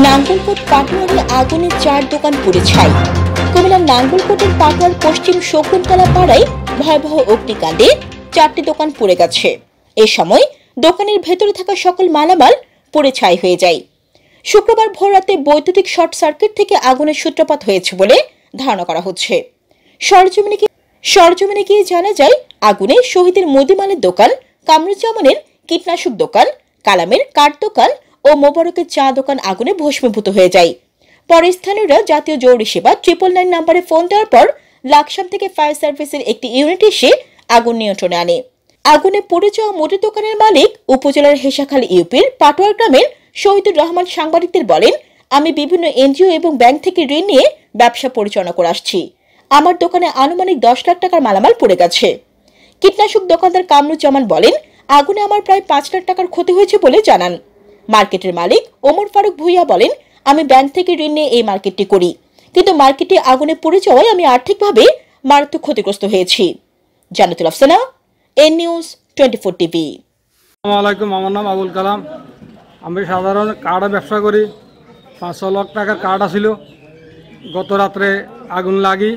নাঙ্গলকোট পাটোয়ারি আগুনে 4 দোকান পুড়ে ছাই। কুমিল্লার নাঙ্গলকোটের পাটোয়ার পশ্চিম শকুন্তলা পাড়ায় ভয়াবহ অগ্নিকাণ্ডে 4টি দোকান পুড়ে গেছে। এ সময় দোকানের ভেতরে থাকা সকল মালামাল পুড়ে ছাই হয়ে যায়। শুক্রবার ভোররাতে বৈদ্যুতিক শর্ট সার্কিট থেকে আগুনের সূত্রপাত হয়েছে বলে ধারণা করা হচ্ছে। সরজমিনে গিয়ে জানা যায়, আগুনে শহীদের মুদিমালের দোকান, কামরুজ্জামানের কীটনাশক দোকান, কালামের কাঠ দোকান ও মোবারকের চা দোকান আগুনে ভস্মীভূত হয়ে যায়। পরে স্থানীয়রা জাতীয় জরুরি সেবা 999 নম্বরে ফোন দেওয়ার পর লাকসাম থেকে ফায়ার সার্ভিসের একটি ইউনিট এসে আগুন নিয়ন্ত্রণে আনে। আগুনে পুড়ে যাওয়া মুদির দোকানের মালিক উপজেলার হেসাখালী ইউপির পাটোয়ার গ্রামের শহীদুর রহমান সাংবাদিকদের বলেন, আমি বিভিন্ন এনজিও এবং ব্যাংক থেকে ঋণ নিয়ে ব্যবসা পরিচালনা করে আসছি। আমার দোকানে আনুমানিক 10 লাখ টাকার মালামাল পুড়ে গেছে। কীটনাশক দোকানদার কামরুজ্জামান বলেন, আগুনে আমার প্রায় 5 লাখ টাকার ক্ষতি হয়েছে বলে জানান। মার্কেটের মালিক ওমর ফারুক ভুইয়া বলেন, আমি ব্যাংক থেকে ঋণ নিয়ে এই মার্কেটটি করি, কিন্তু মার্কেটে আগুনে পুড়ে যাওয়ায় আমি আর্থিকভাবে মারাত্মক ক্ষতিগ্রস্ত হয়েছি। জান্নাতুল আফসানা, এন নিউজ 24 টিভি। আসসালামু আলাইকুম, আমার নাম আবুল কালাম। আমি সাধারণ কার্ডে ব্যবসা করি। 500 লাখ টাকার কার্ড ছিল। গত রাত্রে আগুন লাগি।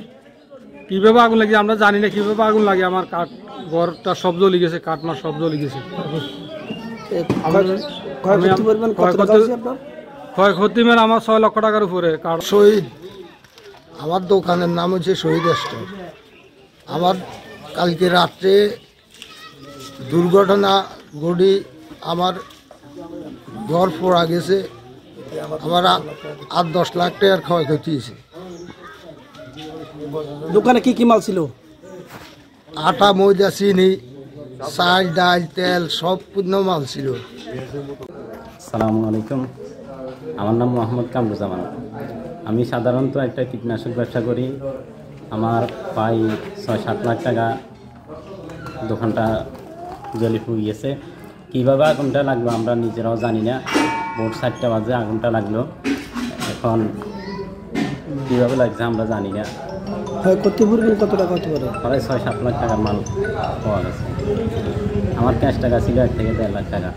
কীভাবে আগুন লাগি আমরা জানি না, কীভাবে আগুন লাগে। আমার কাঠ ঘরটা সব জ্বলে গেছে, কাঠমার সব জ্বলে গেছে। ক্ষয়ক্ষতি মানে আমার 6 লক্ষ টাকার উপরে। শহীদ, আমার দোকানের নাম হচ্ছে শহীদ স্টোর। আমার কালকে রাত্রে দুর্ঘটনা ঘটি, আমার ঘর পোড়া গেছে। আমার 8-10 লাখ টাকার ক্ষয়ক্ষতি হয়েছে। দোকানে কি কি মাল ছিল? আটা, ময়দা, চিনি, চাল, ডাল, তেল সব পূর্ণ মাল ছিল। আসসালামু আলাইকুম, আমার নাম মোহাম্মদ কামরুজ্জামান। আমি সাধারণত একটা কীটনাশক ব্যবসা করি। আমার প্রায় 6-7 লাখ টাকা দোকানটা জ্বলে পুড়ে গেছে। কীভাবে আগুনটা লাগলো আমরা নিজেরাও জানি না। ভোর 4টা বাজে আগুনটা লাগলো। এখন কীভাবে লাগছে আমরা জানি না। কত টাকা হতে পারে? প্রায় 6-7 লাখ টাকার মাল পাওয়া গেছে। আমার ক্যাশ টাকা ছিল 1 থেকে 1.5 লাখ টাকা।